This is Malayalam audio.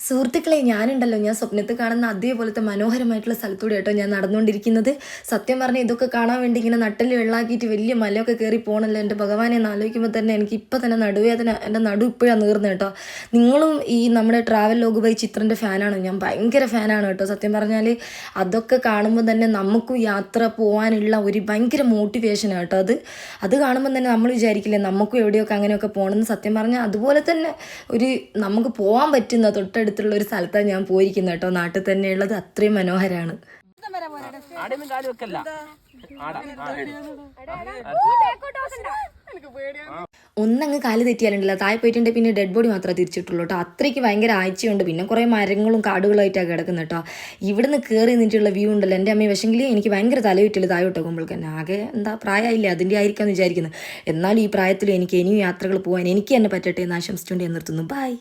സുഹൃത്തുക്കളെ, ഞാനുണ്ടല്ലോ, ഞാൻ സ്വപ്നത്തിൽ കാണുന്ന അതേപോലത്തെ മനോഹരമായിട്ടുള്ള സ്ഥലത്തൂടെ കേട്ടോ ഞാൻ നടന്നുകൊണ്ടിരിക്കുന്നത്. സത്യം പറഞ്ഞാൽ ഇതൊക്കെ കാണാൻ വേണ്ടി ഇങ്ങനെ നട്ടല് വെള്ളാക്കിയിട്ട് വലിയ മലയൊക്കെ കയറി പോകണല്ലോ. എൻ്റെ ഭഗവാനെ എന്ന് ആലോചിക്കുമ്പോൾ തന്നെ എനിക്ക് ഇപ്പം തന്നെ നടുവേദന, എൻ്റെ നടു ഇപ്പോഴാണ് നീർന്ന് കേട്ടോ. നിങ്ങളും ഈ നമ്മുടെ ട്രാവൽ ലോഗ് ബൈ ചിത്രൻ്റെ ഫാനാണ്. ഞാൻ ഭയങ്കര ഫാനാണ് കേട്ടോ. സത്യം പറഞ്ഞാൽ അതൊക്കെ കാണുമ്പോൾ തന്നെ നമുക്കും യാത്ര പോകാനുള്ള ഒരു ഭയങ്കര മോട്ടിവേഷനാണ് കേട്ടോ. അത് കാണുമ്പോൾ തന്നെ നമ്മൾ വിചാരിക്കില്ലേ നമുക്കും എവിടെയൊക്കെ അങ്ങനെയൊക്കെ പോകണമെന്ന്. സത്യം പറഞ്ഞാൽ അതുപോലെ തന്നെ ഒരു നമുക്ക് പോകാൻ പറ്റുന്ന തൊട്ടടുത്തുള്ള ഒരു സ്ഥലത്താണ് ഞാൻ പോയിരിക്കുന്നത് കേട്ടോ. നാട്ടിൽ തന്നെയുള്ളത് അത്രയും മനോഹരമാണ്. ഒന്നങ്ങ് കാല് തെറ്റിയാലുണ്ടല്ലോ, താഴെ പോയിട്ടുണ്ടെങ്കിൽ പിന്നെ ഡെഡ് ബോഡി മാത്രമേ തിരിച്ചിട്ടുള്ളൂ കേട്ടോ. അത്രയ്ക്ക് ഭയങ്കര ആഴ്ചയുണ്ട്. പിന്നെ കുറേ മരങ്ങളും കാടുകളായിട്ടാണ് കിടക്കുന്നത് കേട്ടോ. ഇവിടുന്ന് കയറി നിന്നിട്ടുള്ള വ്യൂ ഉണ്ടല്ലോ എൻ്റെ അമ്മ. പക്ഷെങ്കിൽ എനിക്ക് ഭയങ്കര തലവിറ്റില്ല താഴെ ഇട്ടോക്കുമ്പോഴേക്ക് തന്നെ. ആകെ എന്താ പ്രായമായില്ലേ, അതിൻ്റെ ആയിരിക്കാമെന്ന് വിചാരിക്കുന്നത്. എന്നാലും ഈ പ്രായത്തിൽ എനിക്ക് ഇനിയും യാത്രകൾ പോകാൻ എനിക്ക് തന്നെ പറ്റട്ടെ എന്ന് ആശംസിച്ചുകൊണ്ട് ഞാൻ നിർത്തുന്നു. ബൈ.